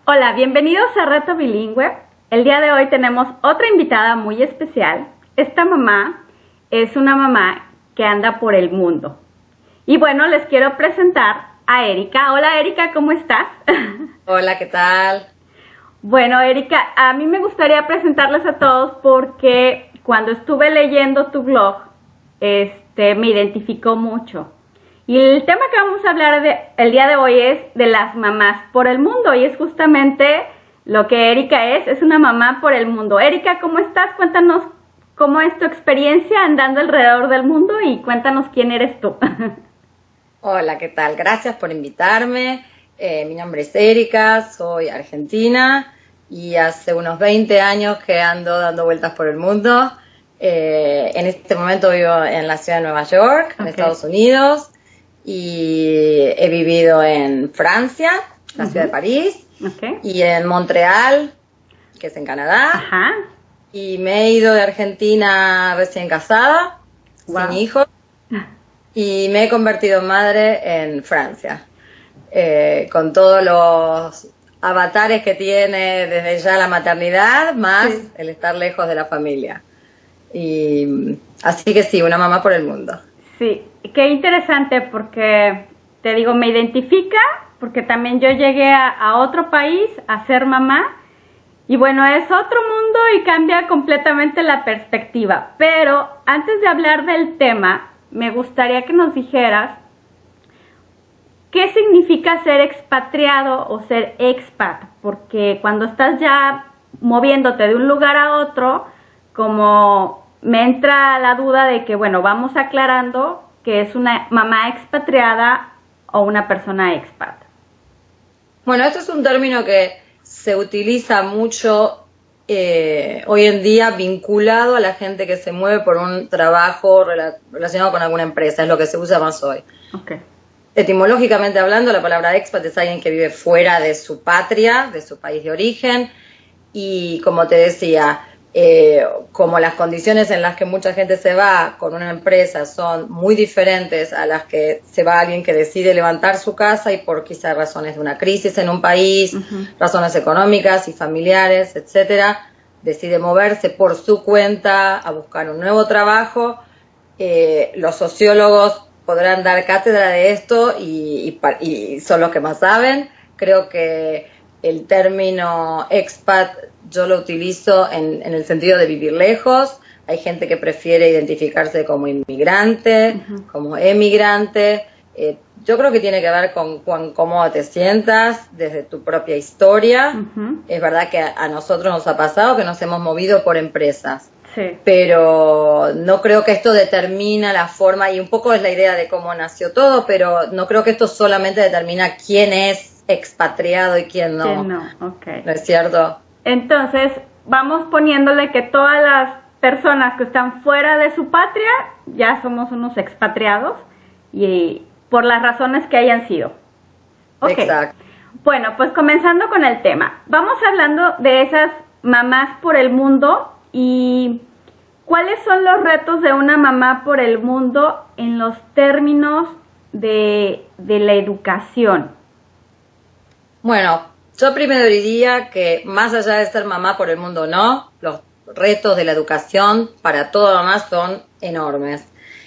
Hola, bienvenidos a Reto Bilingüe. El día de hoy tenemos otra invitada muy especial. Esta mamá es una mamá que anda por el mundo. Y bueno, les quiero presentar a Erika. Hola Erika, ¿cómo estás? Hola, ¿qué tal? Bueno, Erika, a mí me gustaría presentarles a todos porque cuando estuve leyendo tu blog, me identificó mucho. Y el tema que vamos a hablar el día de hoy es de las mamás por el mundo, y es justamente lo que Erika es una mamá por el mundo. Erika, ¿cómo estás? Cuéntanos cómo es tu experiencia andando alrededor del mundo y cuéntanos quién eres tú. Hola, ¿qué tal? Gracias por invitarme. Mi nombre es Erika, soy argentina y hace unos 20 años que ando dando vueltas por el mundo. En este momento vivo en la ciudad de Nueva York, en Estados Unidos. Y he vivido en Francia, la ciudad de París, y en Montreal, que es en Canadá. Y me he ido de Argentina recién casada, sin hijos, y me he convertido en madre en Francia, con todos los avatares que tiene desde ya la maternidad, más el estar lejos de la familia. Y así que sí, una mamá por el mundo. Sí, qué interesante, porque te digo, me identifica, porque también yo llegué a otro país a ser mamá, y bueno, es otro mundo y cambia completamente la perspectiva. Pero antes de hablar del tema, me gustaría que nos dijeras qué significa ser expatriado o ser expat, porque cuando estás ya moviéndote de un lugar a otro, como me entra la duda de que, bueno, vamos aclarando que es una mamá expatriada o una persona expat. Bueno, esto es un término que se utiliza mucho hoy en día vinculado a la gente que se mueve por un trabajo relacionado con alguna empresa, es lo que se usa más hoy. Etimológicamente hablando, la palabra expat es alguien que vive fuera de su patria, de su país de origen, y como te decía, como las condiciones en las que mucha gente se va con una empresa son muy diferentes a las que se va alguien que decide levantar su casa y por quizás razones de una crisis en un país, razones económicas y familiares, etcétera, decide moverse por su cuenta a buscar un nuevo trabajo. Los sociólogos podrán dar cátedra de esto y son los que más saben. Creo que el término expat yo lo utilizo en el sentido de vivir lejos. Hay gente que prefiere identificarse como inmigrante, como emigrante. Yo creo que tiene que ver con cuán cómodo te sientas desde tu propia historia. Es verdad que a nosotros nos ha pasado que nos hemos movido por empresas. Pero no creo que esto determina la forma, y un poco es la idea de cómo nació todo, pero no creo que esto solamente determina quién es expatriado y quién no. ¿No es cierto? Entonces, vamos poniéndole que todas las personas que están fuera de su patria ya somos unos expatriados, y por las razones que hayan sido. Exacto. Bueno, pues comenzando con el tema. Vamos hablando de esas mamás por el mundo, y ¿cuáles son los retos de una mamá por el mundo en los términos de la educación? Bueno, yo primero diría que más allá de ser mamá por el mundo o no, los retos de la educación para toda mamá son enormes.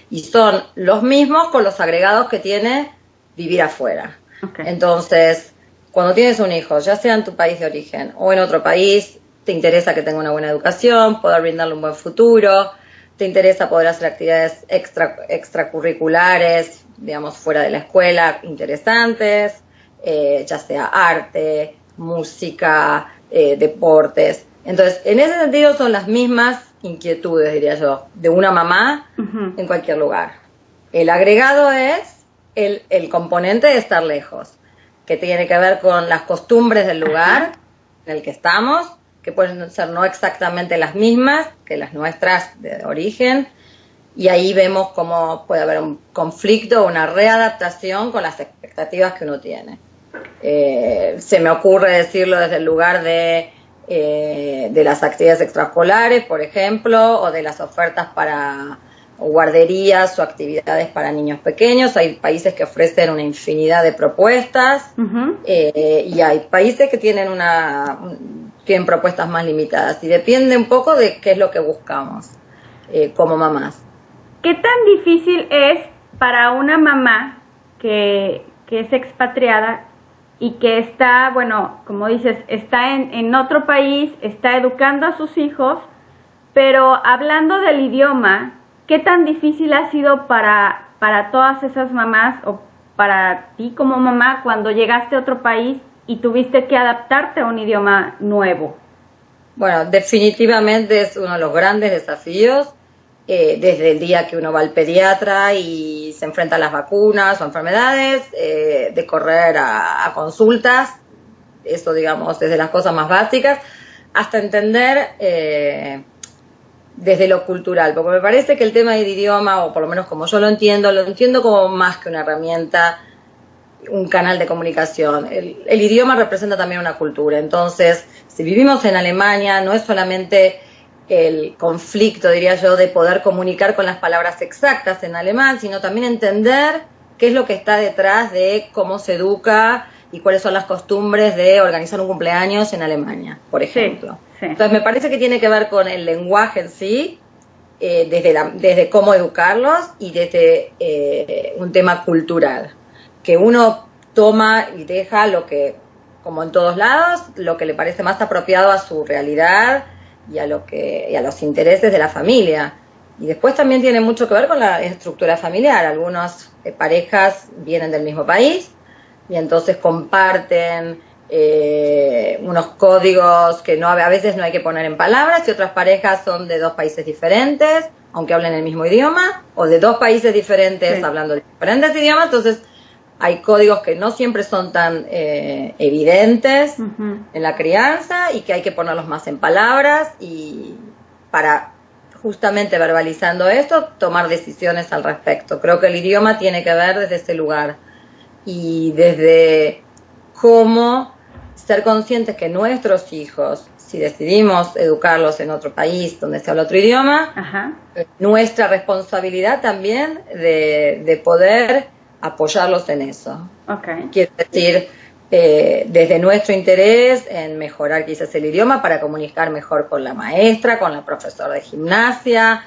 Y son los mismos con los agregados que tiene vivir afuera. Entonces, cuando tienes un hijo, ya sea en tu país de origen o en otro país, te interesa que tenga una buena educación, poder brindarle un buen futuro, te interesa poder hacer actividades extracurriculares, digamos, fuera de la escuela, interesantes, ya sea arte, música, deportes. Entonces, en ese sentido son las mismas inquietudes, diría yo, de una mamá en cualquier lugar. El agregado es el componente de estar lejos, que tiene que ver con las costumbres del lugar en el que estamos, que pueden ser no exactamente las mismas que las nuestras de origen, y ahí vemos cómo puede haber un conflicto, una readaptación con las expectativas que uno tiene. Se me ocurre decirlo desde el lugar de de las actividades extraescolares, por ejemplo, o de las ofertas para guarderías o actividades para niños pequeños. Hay países que ofrecen una infinidad de propuestas y hay países que tienen propuestas más limitadas, y depende un poco de qué es lo que buscamos como mamás. ¿Qué tan difícil es para una mamá que es expatriada y que está, bueno, como dices, está en otro país, está educando a sus hijos, pero hablando del idioma, qué tan difícil ha sido para todas esas mamás o para ti como mamá cuando llegaste a otro país y tuviste que adaptarte a un idioma nuevo? Bueno, definitivamente es uno de los grandes desafíos, desde el día que uno va al pediatra y se enfrenta a las vacunas o enfermedades, de correr a consultas, eso digamos desde las cosas más básicas, hasta entender desde lo cultural, porque me parece que el tema del idioma, o por lo menos como yo lo entiendo como más que una herramienta, un canal de comunicación. El idioma representa también una cultura, entonces si vivimos en Alemania no es solamente el conflicto, diría yo, de poder comunicar con las palabras exactas en alemán, sino también entender qué es lo que está detrás de cómo se educa y cuáles son las costumbres de organizar un cumpleaños en Alemania, por ejemplo. Sí. Entonces me parece que tiene que ver con el lenguaje en sí, desde cómo educarlos y desde un tema cultural, que uno toma y deja lo que, como en todos lados, lo que le parece más apropiado a su realidad y a los intereses de la familia. Y después también tiene mucho que ver con la estructura familiar. Algunas parejas vienen del mismo país y entonces comparten unos códigos que a veces no hay que poner en palabras, y otras parejas son de dos países diferentes, aunque hablen el mismo idioma, o de dos países diferentes hablando diferentes idiomas. Entonces hay códigos que no siempre son tan evidentes en la crianza y que hay que ponerlos más en palabras, y para justamente verbalizando esto, tomar decisiones al respecto. Creo que el idioma tiene que ver desde ese lugar y desde cómo ser conscientes que nuestros hijos, si decidimos educarlos en otro país donde se habla otro idioma, nuestra responsabilidad también de poder apoyarlos en eso. Quiero decir, desde nuestro interés en mejorar quizás el idioma para comunicar mejor con la maestra, con la profesora de gimnasia,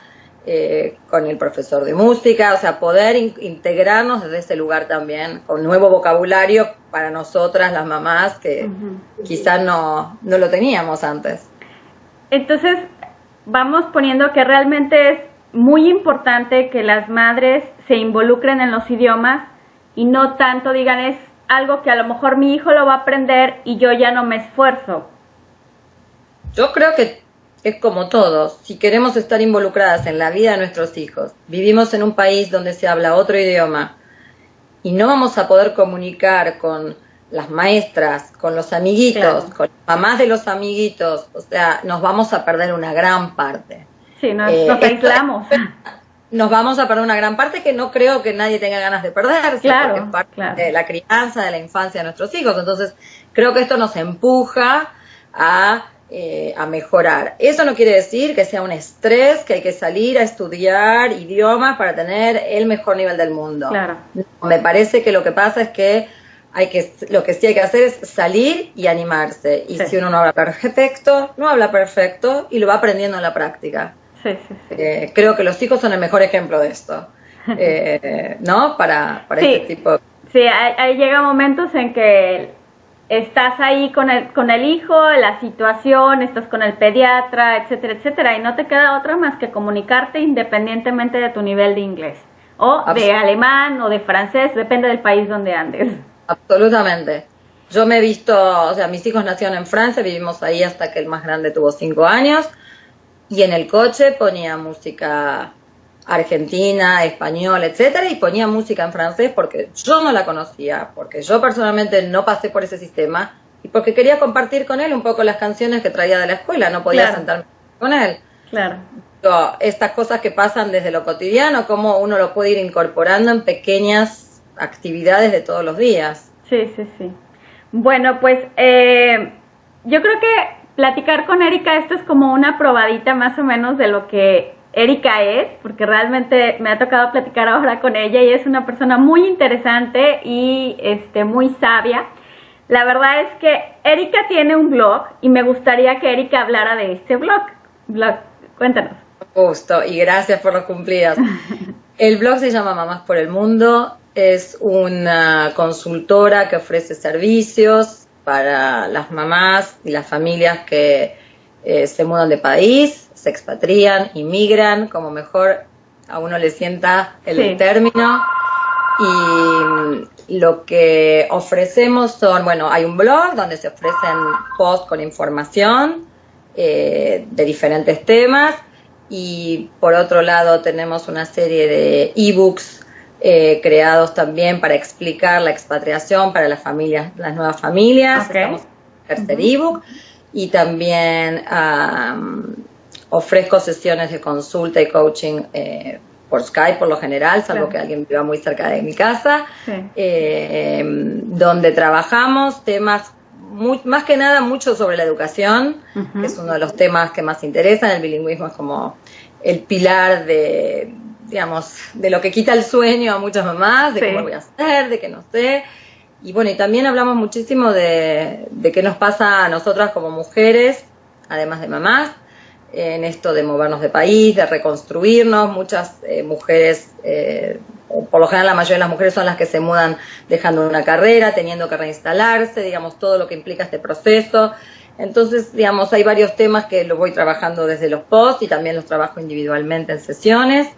con el profesor de música, o sea, poder integrarnos desde ese lugar también, con nuevo vocabulario para nosotras las mamás que quizás no lo teníamos antes. Entonces, vamos poniendo que realmente es muy importante que las madres se involucren en los idiomas y no tanto digan es algo que a lo mejor mi hijo lo va a aprender y yo ya no me esfuerzo. Yo creo que es como todos, si queremos estar involucradas en la vida de nuestros hijos, vivimos en un país donde se habla otro idioma y no vamos a poder comunicar con las maestras, con los amiguitos, con las mamás de los amiguitos, o sea, nos vamos a perder una gran parte. Sí, nos aislamos. Nos vamos a perder una gran parte que no creo que nadie tenga ganas de perderse, porque es parte de la crianza, de la infancia de nuestros hijos. Entonces, creo que esto nos empuja a mejorar. Eso no quiere decir que sea un estrés, que hay que salir a estudiar idiomas para tener el mejor nivel del mundo. Claro. Me parece que lo que pasa es que lo que sí hay que hacer es salir y animarse. Y si uno no habla perfecto, no habla perfecto y lo va aprendiendo en la práctica. Sí. Creo que los hijos son el mejor ejemplo de esto, ¿no? Para este tipo. Sí, ahí llega momentos en que estás ahí con el hijo, la situación, estás con el pediatra, etcétera, etcétera, y no te queda otra más que comunicarte independientemente de tu nivel de inglés, o de alemán, o de francés, depende del país donde andes. Absolutamente. Yo me he visto, o sea, mis hijos nacieron en Francia, vivimos ahí hasta que el más grande tuvo 5 años, y en el coche ponía música argentina, española, etcétera, y ponía música en francés porque yo no la conocía, porque yo personalmente no pasé por ese sistema y porque quería compartir con él un poco las canciones que traía de la escuela, no podía sentarme con él. Claro. Estas cosas que pasan desde lo cotidiano, cómo uno lo puede ir incorporando en pequeñas actividades de todos los días. Sí. Bueno, pues yo creo que platicar con Erika, esto es como una probadita más o menos de lo que Erika es, porque realmente me ha tocado platicar ahora con ella y es una persona muy interesante y muy sabia. La verdad es que Erika tiene un blog y me gustaría que Erika hablara de este blog. Cuéntanos. Gusto y gracias por los cumplidos. El blog se llama Mamás por el Mundo, es una consultora que ofrece servicios para las mamás y las familias que se mudan de país, se expatrian, inmigran, como mejor a uno le sienta el término. Y lo que ofrecemos son, bueno, hay un blog donde se ofrecen posts con información de diferentes temas, y por otro lado tenemos una serie de ebooks creados también para explicar la expatriación para las familias, las nuevas familias. Estamos en el tercer ebook, y también ofrezco sesiones de consulta y coaching por Skype por lo general, salvo que alguien viva muy cerca de mi casa, donde trabajamos temas más que nada mucho sobre la educación, que es uno de los temas que más interesan. El bilingüismo es como el pilar de, digamos, de lo que quita el sueño a muchas mamás, de cómo voy a hacer, de que no sé. Y bueno, y también hablamos muchísimo de qué nos pasa a nosotras como mujeres, además de mamás, en esto de movernos de país, de reconstruirnos. Muchas mujeres, por lo general la mayoría de las mujeres son las que se mudan dejando una carrera, teniendo que reinstalarse, digamos, todo lo que implica este proceso. Entonces, digamos, hay varios temas que los voy trabajando desde los posts y también los trabajo individualmente en sesiones.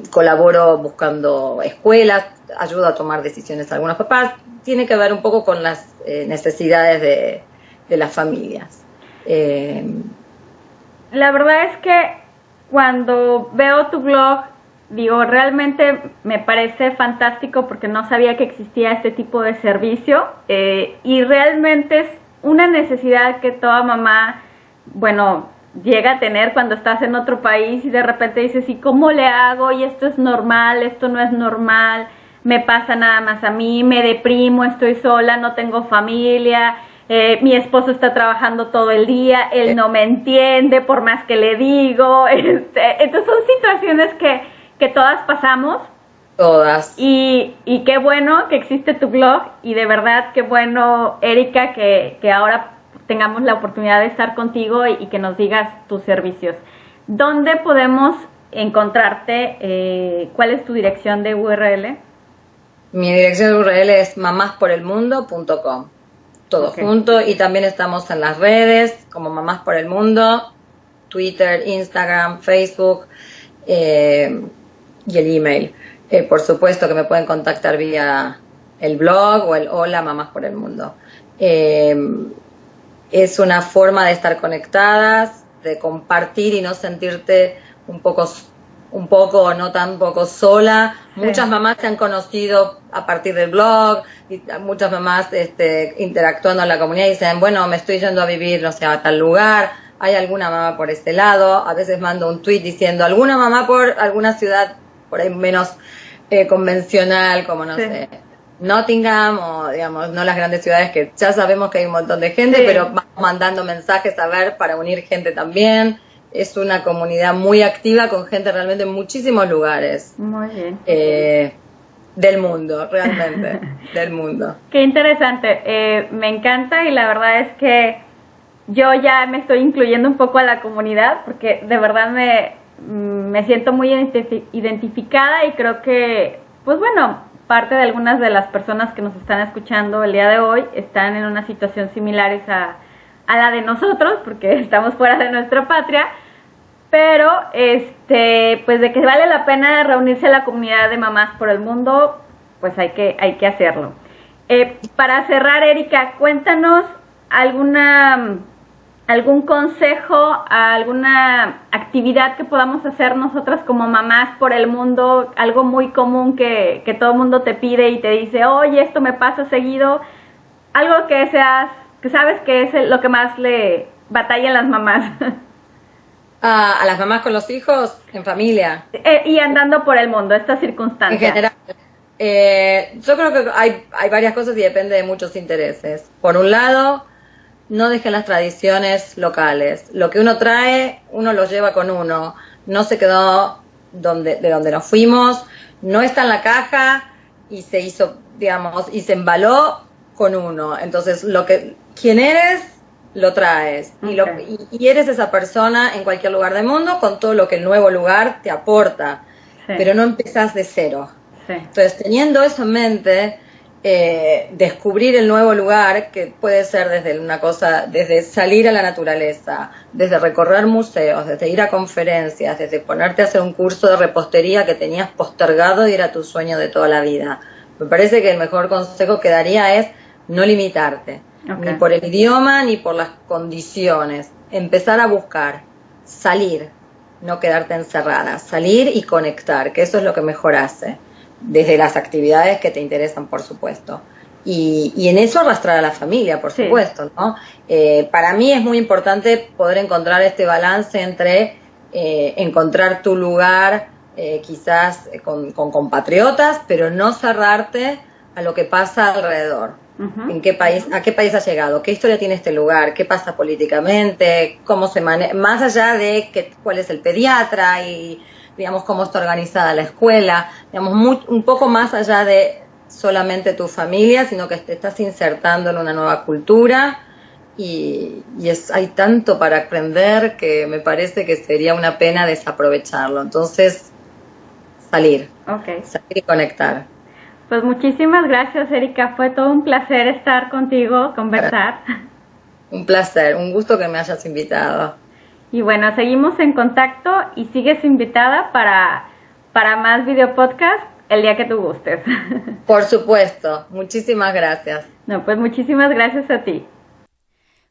Colaboro buscando escuelas, ayudo a tomar decisiones a algunos papás. Tiene que ver un poco con las necesidades de las familias. La verdad es que cuando veo tu blog, digo, realmente me parece fantástico porque no sabía que existía este tipo de servicio, y realmente es una necesidad que toda mamá, bueno, llega a tener cuando estás en otro país y de repente dices, ¿y cómo le hago? Y esto es normal, esto no es normal, me pasa nada más a mí, me deprimo, estoy sola, no tengo familia. Mi esposo está trabajando todo el día, él no me entiende por más que le digo. Entonces son situaciones que todas pasamos. Todas. Y qué bueno que existe tu blog, y de verdad qué bueno, Erika, que ahora tengamos la oportunidad de estar contigo y que nos digas tus servicios. ¿Dónde podemos encontrarte? ¿Cuál es tu dirección de URL? Mi dirección de URL es mamásporelmundo.com. Todo junto, y también estamos en las redes como Mamás por el Mundo, Twitter, Instagram, Facebook, y el email. Por supuesto que me pueden contactar vía el blog o el Hola Mamás por el Mundo. Es una forma de estar conectadas, de compartir y no sentirte un poco o no tan poco sola. Muchas mamás se han conocido a partir del blog, y muchas mamás interactuando en la comunidad y dicen, bueno, me estoy yendo a vivir, no sé, a tal lugar, hay alguna mamá por este lado. A veces mando un tweet diciendo, alguna mamá por alguna ciudad por ahí menos convencional, como no sé, Nottingham, o digamos, no las grandes ciudades que ya sabemos que hay un montón de gente, pero vamos mandando mensajes a ver para unir gente también. Es una comunidad muy activa con gente realmente en muchísimos lugares. Muy bien. Del mundo, realmente, del mundo. Qué interesante. Me encanta, y la verdad es que yo ya me estoy incluyendo un poco a la comunidad porque de verdad me siento muy identificada, y creo que, pues bueno, parte de algunas de las personas que nos están escuchando el día de hoy están en una situación similar a la de nosotros, porque estamos fuera de nuestra patria, pero pues de que vale la pena reunirse a la comunidad de Mamás por el Mundo, pues hay que hacerlo. Para cerrar, Erika, cuéntanos algún consejo, alguna actividad que podamos hacer nosotras como mamás por el mundo, algo muy común que todo el mundo te pide y te dice, oye, esto me pasa seguido, algo que sabes que es lo que más le batallan las mamás. A las mamás con los hijos, en familia. Y andando por el mundo, estas circunstancias. En general. Yo creo que hay varias cosas y depende de muchos intereses. Por un lado, no dejen las tradiciones locales. Lo que uno trae, uno lo lleva con uno. No se quedó de donde nos fuimos, no está en la caja y se hizo, digamos, y se embaló con uno. Entonces, quien eres, lo traes. Okay. Y eres esa persona en cualquier lugar del mundo con todo lo que el nuevo lugar te aporta. Sí. Pero no empezás de cero. Sí. Entonces, teniendo eso en mente, descubrir el nuevo lugar, que puede ser desde salir a la naturaleza, desde recorrer museos, desde ir a conferencias, desde ponerte a hacer un curso de repostería que tenías postergado y era tu sueño de toda la vida. Me parece que el mejor consejo que daría es no limitarte, Okay. ni por el idioma ni por las condiciones. Empezar a buscar, salir, no quedarte encerrada, salir y conectar, que eso es lo que mejor hace. Desde las actividades que te interesan, por supuesto. Y en eso arrastrar a la familia, por supuesto, ¿no? Para mí es muy importante poder encontrar este balance entre encontrar tu lugar, quizás con compatriotas, pero no cerrarte a lo que pasa alrededor. Uh-huh. ¿A qué país ha llegado? ¿Qué historia tiene este lugar? ¿Qué pasa políticamente? ¿Cómo se maneja? Más allá de cuál es el pediatra y digamos, cómo está organizada la escuela, digamos, un poco más allá de solamente tu familia, sino que te estás insertando en una nueva cultura y hay tanto para aprender que me parece que sería una pena desaprovecharlo. Entonces, salir y conectar. Pues muchísimas gracias, Erika, fue todo un placer estar contigo, conversar. Un placer, un gusto que me hayas invitado. Y bueno, seguimos en contacto y sigues invitada para más video podcast el día que tú gustes. Por supuesto, muchísimas gracias. No, pues muchísimas gracias a ti.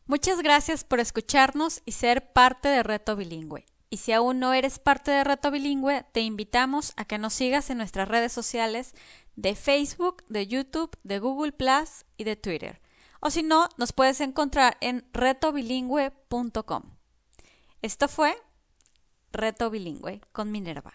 Muchas gracias por escucharnos y ser parte de Reto Bilingüe. Y si aún no eres parte de Reto Bilingüe, te invitamos a que nos sigas en nuestras redes sociales de Facebook, de YouTube, de Google Plus y de Twitter. O si no, nos puedes encontrar en retobilingüe.com. Esto fue Reto Bilingüe con Minerva.